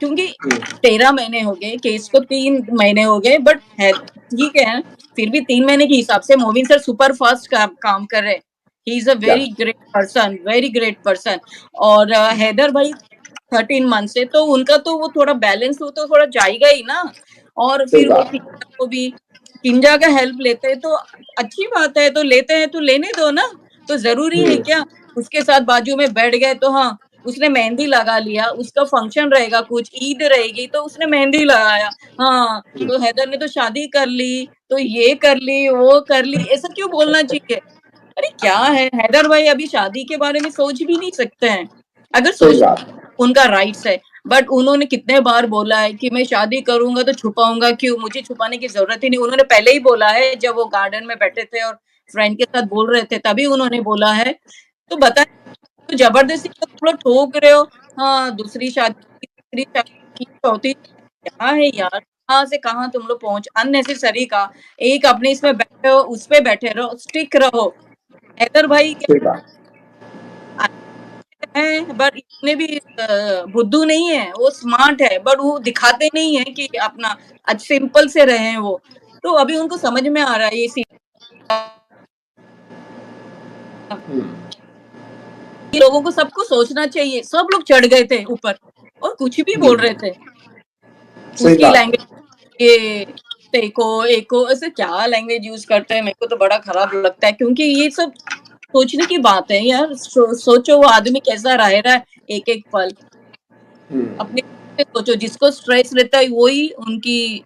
क्योंकि 13 महीने हो गए, केस को 3 महीने हो गए, बट है ठीक है, फिर भी 3 महीने के हिसाब से मोमिन सर सुपर फास्ट काम कर रहे हैं। He is a very great person. और हैदर भाई 13 मंथ से, तो उनका तो वो थोड़ा बैलेंस हो तो थोड़ा जाएगा ही ना। और फिर वो को भी किंजा का हेल्प लेते हैं तो अच्छी बात है, तो लेते हैं तो लेने दो ना, तो जरूरी है क्या उसके साथ बाजू में बैठ गए तो हाँ, उसने मेहंदी लगा लिया, उसका फंक्शन रहेगा, कुछ ईद रहेगी तो उसने मेहंदी लगाया, हाँ तो हैदर ने तो शादी कर ली, तो ये कर ली वो कर ली, ऐसा क्यों बोलना चाहिए? अरे क्या है, हैदर भाई अभी शादी के बारे में सोच भी नहीं सकते हैं, अगर सोच उनका राइट्स है, बट उन्होंने कितने बार बोला है कि मैं शादी करूंगा तो छुपाऊंगा क्यों, मुझे छुपाने की जरूरत ही नहीं। उन्होंने पहले ही बोला है, जब वो गार्डन में बैठे थे और फ्रेंड के साथ बोल रहे थे तभी उन्होंने बोला है। तो बता, तो जबरदस्ती तो तुम लोग ठोक रहे हो, हाँ दूसरी शादी तीसरी शादी चौथी, क्या है यार, कहाँ से कहाँ तुम लोग पहुंच, अननेसेसरी का। एक अपने इसमें बैठे हो, उस पे बैठे रहो, स्टिक रहो। हैदर भाई क्या है, बट इतने भी बुद्धू नहीं है, वो स्मार्ट है, बट वो दिखाते नहीं है कि अपना सिंपल से रहे हैं वो। तो अभी उनको समझ में आ रहा है ये लोगों को सबको सोचना चाहिए। सब लोग चढ़ गए थे ऊपर और कुछ भी बोल रहे थे, उसकी लैंग्वेज, ये टेको एको ऐसे क्या लैंग्वेज यूज करते हैं, मेरे को तो बड़ा खराब लगता है, क्योंकि ये सब सोचने की बात है यार। सोचो वो आदमी कैसा रह रहा है एक एक पल, अपने सोचो, जिसको स्ट्रेस रहता है वही उनकी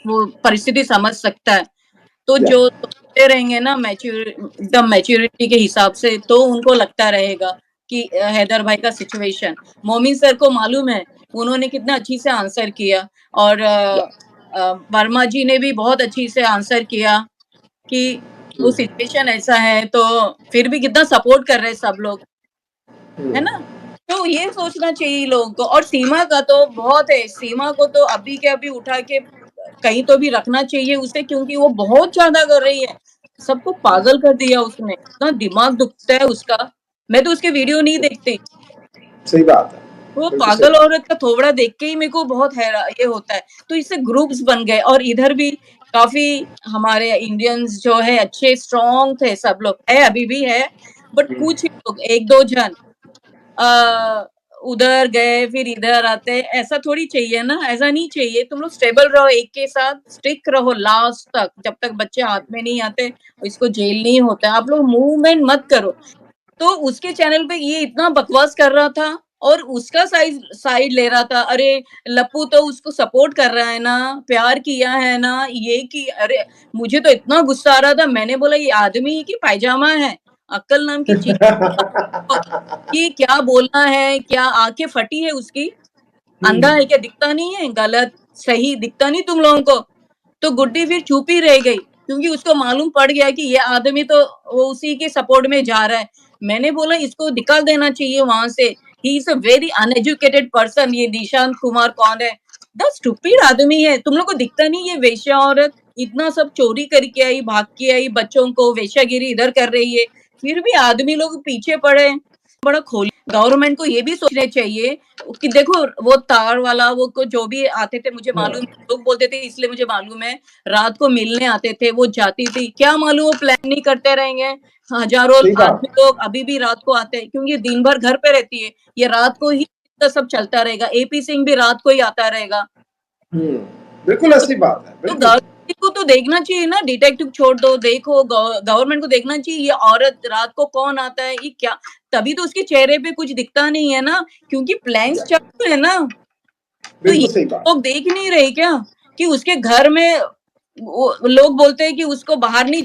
वो परिस्थिति समझ सकता है। तो जो सोचते रहेंगे ना एकदम मैच्योरिटी के हिसाब से, तो उनको लगता रहेगा कि हैदर भाई का सिचुएशन, मोमिन सर को मालूम है, उन्होंने कितना अच्छी से आंसर किया, और वर्मा जी ने भी बहुत अच्छी से आंसर किया कि वो सिचुएशन ऐसा है, तो फिर भी कितना सपोर्ट कर रहे हैं सब लोग, है ना। तो ये सोचना चाहिए लोगों को। और सीमा का तो बहुत है, सीमा को तो अभी के अभी उठा के कहीं तो भी रखना चाहिए उसे, क्योंकि वो बहुत ज्यादा कर रही है, सबको पागल कर दिया उसने, इतना दिमाग दुखता है उसका। मैं तो उसके वीडियो नहीं देखती, सही बात है, वो पागल औरत का थोबड़ा देख के ही मेरे को बहुत ये होता है। तो इससे ग्रुप्स बन गए, और इधर भी काफी हमारे इंडियंस जो है अच्छे स्ट्रॉन्ग थे, सब लोग है अभी भी है, बट कुछ लोग एक दो जन उधर गए फिर इधर आते, ऐसा थोड़ी चाहिए ना, ऐसा नहीं चाहिए। तुम लोग स्टेबल रहो, एक के साथ स्टिक रहो लास्ट तक, जब तक बच्चे हाथ में नहीं आते, इसको जेल नहीं होता। आप लोग मूवमेंट मत करो। तो उसके चैनल पे ये इतना बकवास कर रहा था और उसका साइड ले रहा था, अरे लप्पू तो उसको सपोर्ट कर रहा है ना, प्यार किया है ना, ये की, अरे मुझे तो इतना गुस्सा आ रहा था। मैंने बोला ये आदमी की पायजामा है, अक्ल नाम की चीज कि क्या बोलना है, क्या आंखें फटी है उसकी, अंधा है क्या, दिखता नहीं है, गलत सही दिखता नहीं तुम लोगों को। तो गुड्डी फिर चुप ही रह गई, क्योंकि उसको मालूम पड़ गया कि ये आदमी तो वो उसी के सपोर्ट में जा रहा है। मैंने बोला इसको निकाल देना चाहिए वहां से, he is a very uneducated person. ये निशांत कुमार कौन है, द स्टूपिड आदमी है। तुम लोग को दिखता नहीं ये वेश्या औरत इतना सब चोरी करके आई, भाग के आई, बच्चों को वेश्यागिरी इधर कर रही है, फिर भी आदमी लोग पीछे पड़े। बड़ा खोल, गवर्नमेंट को ये भी सोचना चाहिए कि देखो वो तार वाला वो जो भी आते थे, मुझे मालूम, लोग बोलते थे इसलिए मुझे मालूम है, रात को मिलने आते थे, वो जाती थी, क्या मालूम वो प्लान नहीं करते रहेंगे। हजारों आदमी लोग अभी भी रात को आते हैं, क्योंकि दिन भर घर पे रहती है, ये रात को ही सब चलता रहेगा। एपी सिंह भी रात को ही आता रहेगा। बिल्कुल ऐसी बात है। तो गवर्नमेंट को तो देखना चाहिए ना, डिटेक्टिव छोड़ दो, देखो गवर्नमेंट को देखना चाहिए ये औरत रात को कौन आता है, ये क्या, तभी तो उसके चेहरे पे कुछ दिखता नहीं है ना, क्योंकि प्लान्स चल रहे हैं ना। तो ये लोग देख नहीं रहे क्या कि उसके घर में लोग बोलते हैं कि उसको बाहर नहीं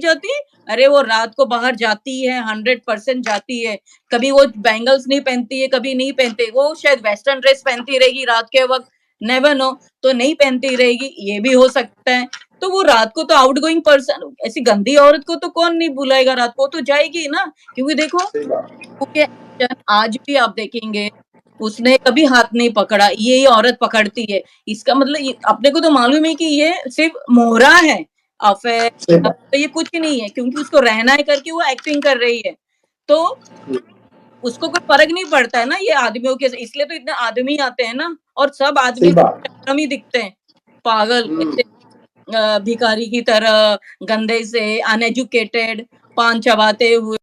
जाती। अरे वो रात को बाहर जाती है, 100% जाती है। कभी वो बैंगल्स नहीं पहनती है, कभी नहीं पहनते, वो शायद वेस्टर्न ड्रेस पहनती रहेगी रात के वक्त, नेवर नो, तो नहीं पहनती रहेगी, ये भी हो सकता है। तो वो रात को तो आउट गोइंग पर्सन, ऐसी गंदी औरत को तो कौन नहीं बुलाएगा, रात को तो जाएगी ना। क्योंकि देखो आज भी आप देखेंगे उसने कभी हाथ नहीं पकड़ा, ये औरत पकड़ती है, इसका मतलब अपने को तो मालूम है कि ये सिर्फ मोहरा है, अफेयर तो ये कुछ नहीं है, क्योंकि उसको रहना है करके वो एक्टिंग कर रही है। तो उसको कोई फर्क नहीं पड़ता है ना ये आदमियों के, इसलिए तो इतने आदमी आते हैं ना, और सब आदमी सही बात। ही दिखते हैं, पागल ऐसे भिखारी की तरह, गंदे से, अनएजुकेटेड, पान चबाते हुए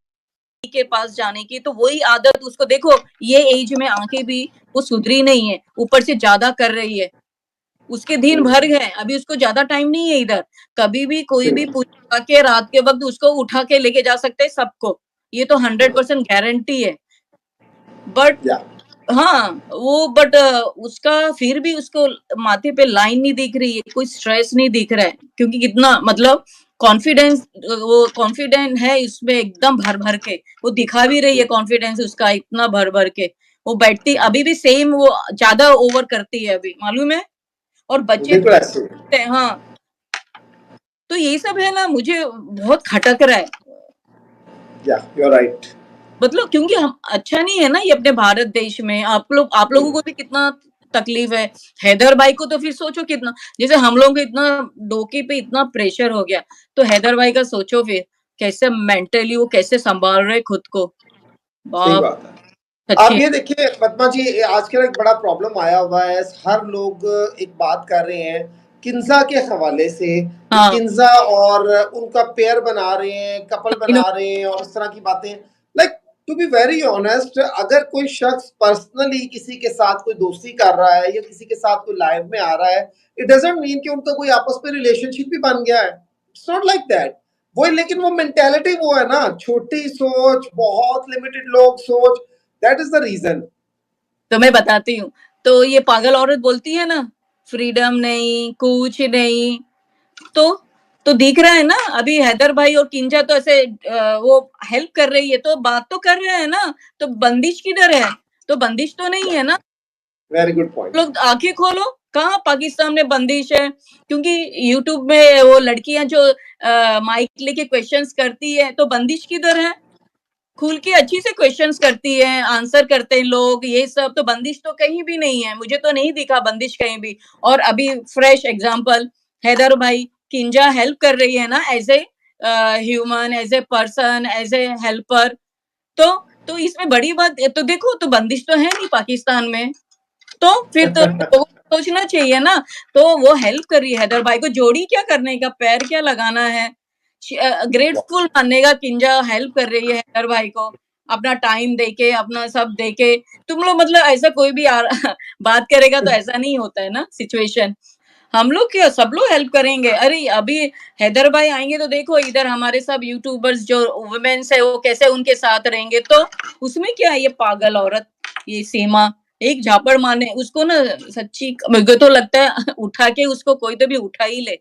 के पास जाने की। तो वही आदत उसको देखो, ये एज में आके भी वो सुधरी नहीं है, ऊपर से ज्यादा कर रही है। उसके दिन भर गए, अभी उसको ज्यादा टाइम नहीं है इधर। कभी भी कोई भी पूछा के रात के वक्त उसको उठा के लेके जा सकते हैं सबको, ये तो 100% गारंटी है। बट या हाँ, वो बट उसका फिर भी उसको माथे पे लाइन नहीं दिख रही है, कोई स्ट्रेस नहीं दिख रहा है, क्योंकि कितना मतलब कॉन्फिडेंस, वो कॉन्फिडेंट है इसमें एकदम भर भर के, वो दिखा भी रही है कॉन्फिडेंस उसका इतना भर भर के। वो बैठती अभी भी सेम, वो ज्यादा ओवर करती है अभी, मालूम है। और बच्चे बिल्कुल ऐसे। हाँ, तो ये सब है ना, मुझे बहुत खटक रहा है। या यू आर राइट। मतलब क्योंकि हम अच्छा नहीं है ना ये अपने भारत देश में। आप लोगों को भी कितना तकलीफ है, हैदर भाई को तो फिर सोचो कितना, जैसे हम लोगों को इतना डोके पे इतना प्रेशर हो गया, तो हैदर भाई का सोचो फिर कैसे मेंटली वो कैसे संभाल रहे खुद को। सही बाप, बात है। आप सच्ची। ये देखिए पद्मा जी, आजकल एक बड़ा प्रॉब्लम आया हुआ है, हर लोग एक बात कर रहे हैं किन्जा के हवाले से, कि हाँ, किन्जा और उनका पेयर बना रहे हैं, कपल बना रहे हैं और इस तरह की बातें। Like to be very honest, अगर कोई शख्स पर्सनली किसी के साथ कोई दोस्ती कर रहा है या किसी के साथ कोई लाइफ में आ रहा है, इट डजंट मीन कि उनका कोई आपस में रिलेशनशिप भी बन गया है। It's not like that. वो लेकिन वो मेंटेलिटी वो है ना, छोटी सोच, बहुत लिमिटेड लोग सोच, दैट इज द रीजन। तो मैं बताती हूँ। तो ये पागल औरत बोलती है ना, फ्रीडम नहीं, कुछ नहीं। तो दिख रहा है ना, अभी हैदर भाई और किंजा तो ऐसे वो हेल्प कर रही है, तो बात तो कर रहे हैं ना। तो बंदिश किधर है? तो बंदिश तो नहीं है ना। Very good point. लोग आंखें खोलो, कहाँ पाकिस्तान में बंदिश है? क्योंकि यूट्यूब में वो लड़कियां जो माइक लेके क्वेश्चंस करती है, तो बंदिश किधर है? खुल के अच्छी से क्वेश्चंस करती है, आंसर करते हैं लोग, ये सब। तो बंदिश तो कहीं भी नहीं है, मुझे तो नहीं दिखा बंदिश कहीं भी। और अभी फ्रेश एग्जांपल, हैदर भाई, किंजा हेल्प कर रही है ना, as a human, as a person, as a helper. तो इसमें बड़ी बात तो देखो, तो बंदिश तो है नहीं पाकिस्तान में। तो फिर तो लोगों को सोचना चाहिए ना। तो वो हेल्प कर रही है हैदर भाई को, जोड़ी क्या करने का, पैर क्या लगाना है। ग्रेटफुल मानने का, किंजा हेल्प कर रही है हैदर भाई को, अपना टाइम देके, अपना सब देके। तुम लोग मतलब ऐसा कोई भी बात करेगा तो ऐसा नहीं होता है ना सिचुएशन। हम लोग क्या, सब लोग हेल्प करेंगे। अरे अभी हैदर भाई आएंगे तो देखो इधर हमारे सब यूट्यूबर्स जो वुमेन्स है वो कैसे उनके साथ रहेंगे। तो उसमें क्या है, ये पागल औरत, ये सीमा एक झापड़ मारने उसको ना, सच्ची मुझे तो लगता है उठा के उसको कोई तो भी उठा ही ले,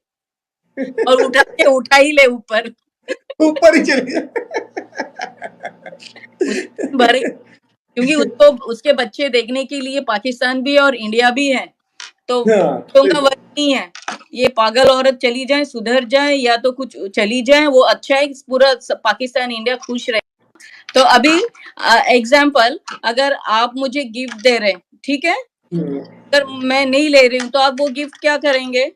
और उठा ही ले ऊपर। ऊपर ही चलिए। भरे, क्योंकि उसको उसके बच्चे देखने के लिए पाकिस्तान भी है और इंडिया भी है। तो हाँ, उनका वर्क नहीं है। ये पागल औरत चली जाए, सुधर जाए, या तो कुछ चली जाए, वो अच्छा है, पूरा पाकिस्तान इंडिया खुश रहे। तो अभी एग्जाम्पल, अगर आप मुझे गिफ्ट दे रहे हैं, ठीक है, अगर मैं नहीं ले रही हूँ तो आप वो गिफ्ट क्या करेंगे?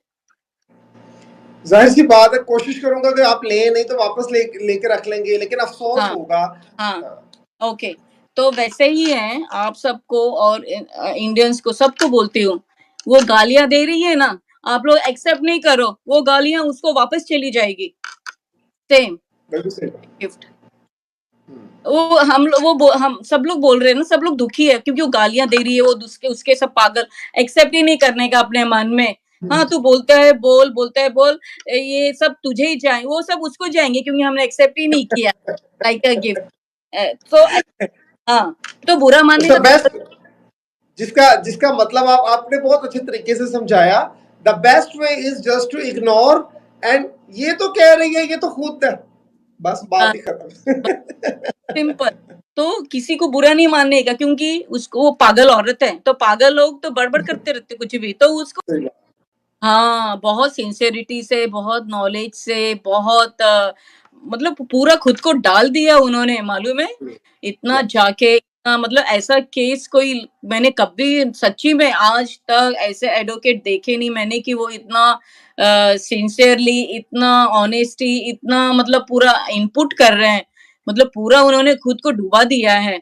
जाहिर सी बात है, कोशिश करूंगा कि आप ले नहीं तो वापस लेके रख लेंगे, लेकिन अफसोस हाँ, होगा। हाँ, ओके। तो वैसे ही है आप सबको, और इंडियंस को, सबको बोलती हूँ, वो गालियां दे रही है ना, आप लोग एक्सेप्ट नहीं करो, वो गालियां उसको वापस चली जाएगी, सेम बिल्कुल सही। गिफ्ट। वो हम सब लोग बोल रहे हैं ना, सब लोग दुखी है क्योंकि वो गालियां दे रही है, वो उसके सब पागल, एक्सेप्ट ही नहीं करने का अपने मन में। हाँ, तू बोलता है बोल, बोलता है बोल, ये सब तुझे ही जाए, वो सब उसको जाएंगे क्योंकि हमने एक्सेप्ट ही नहीं किया लाइक अ गिफ्ट। तो हाँ, तो बुरा मानने द का बेस्ट, जिसका मतलब आपने बहुत अच्छे तरीके से समझाया। The best way is just to ignore, and ये तो कह रही है, ये तो खुद है, बस बात ही खत्म। सिंपल। तो किसी को बुरा नहीं मानने का, क्योंकि उसको, वो पागल औरत है, तो पागल लोग तो बड़बड़ करते रहते कुछ भी, तो उसको हाँ, बहुत सिंसियरिटी से, बहुत नॉलेज से, बहुत मतलब पूरा खुद को डाल दिया उन्होंने, मालूम है? इतना जाके, इतना मतलब ऐसा केस कोई मैंने कभी सच्ची में आज तक ऐसे एडवोकेट देखे नहीं मैंने कि वो इतना सिंसियरली, इतना ऑनेस्टी, इतना मतलब पूरा इनपुट कर रहे हैं। मतलब पूरा उन्होंने खुद को डुबा दिया है।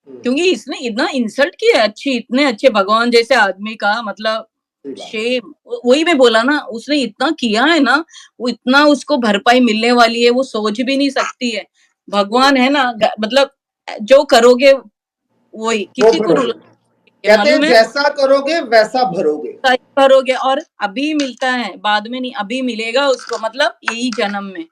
क्योंकि इसने इतना इंसल्ट किया है इतने अच्छे भगवान जैसे आदमी का मतलब सही बात है। शेम वही मैं बोला ना उसने इतना किया है ना वो इतना उसको भरपाई मिलने वाली है वो सोच भी नहीं सकती है भगवान है ना मतलब जो करोगे वही वो किसी को भरोगे। रुला कहते हैं मालूम है जैसा करोगे वैसा भरोगे। सही करोगे और अभी मिलता है बाद में नहीं अभी मिलेगा उसको मतलब यही जन्म में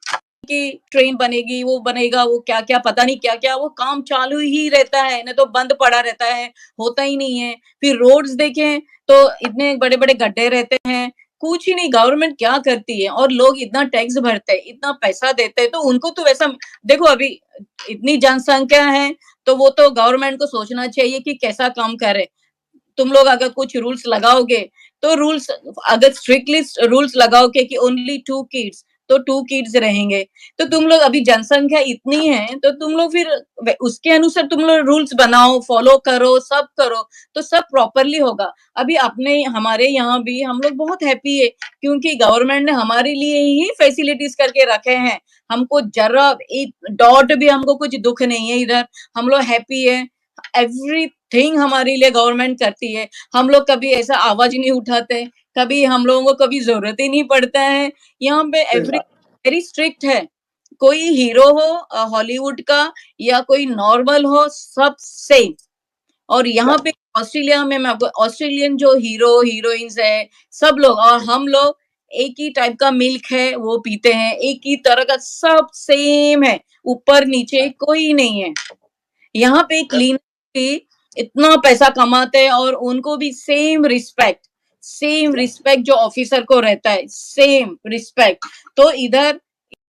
कि ट्रेन बनेगी वो बनेगा वो क्या क्या पता नहीं क्या क्या वो काम चालू ही रहता है नहीं तो बंद पड़ा रहता है होता ही नहीं है फिर रोड्स देखें तो इतने बड़े बड़े गड्ढे रहते हैं कुछ ही नहीं गवर्नमेंट क्या करती है और लोग इतना टैक्स भरते हैं इतना पैसा देते हैं तो उनको तो वैसा देखो अभी इतनी जनसंख्या है तो वो तो गवर्नमेंट को सोचना चाहिए कि कैसा काम करे तुम लोग अगर कुछ रूल्स लगाओगे तो रूल्स अगर स्ट्रिक्टली रूल्स लगाओगे कि ओनली 2 किड्स तो 2 किड्स रहेंगे तो तुम लोग अभी जनसंख्या इतनी है तो तुम लोग फिर उसके अनुसार तुम लोग रूल्स बनाओ फॉलो करो सब करो तो सब प्रॉपरली होगा अभी अपने हमारे यहाँ भी हम लोग बहुत हैप्पी है क्योंकि गवर्नमेंट ने हमारे लिए ही फैसिलिटीज करके रखे हैं हमको जरा एक डॉट भी हमको कुछ दुख नहीं है इधर हम लोग हैप्पी है एवरीथिंग हमारे लिए गवर्नमेंट करती है हम लोग कभी ऐसा आवाज नहीं उठाते कभी हम लोगों को कभी जरूरत ही नहीं पड़ता है यहाँ पे सही एवरी बात। वेरी स्ट्रिक्ट है कोई हीरो हो हॉलीवुड का या कोई नॉर्मल हो सब सेम और यहाँ पे ऑस्ट्रेलिया में मैं आपको ऑस्ट्रेलियन जो हीरो हीरोइंस है सब लोग और हम लोग एक ही टाइप का मिल्क है वो पीते हैं एक ही तरह का सब सेम है ऊपर नीचे कोई नहीं है यहाँ पे क्लीनर भी इतना पैसा कमाते हैं और उनको भी सेम रिस्पेक्ट जो ऑफिसर को रहता है सेम रिस्पेक्ट तो इधर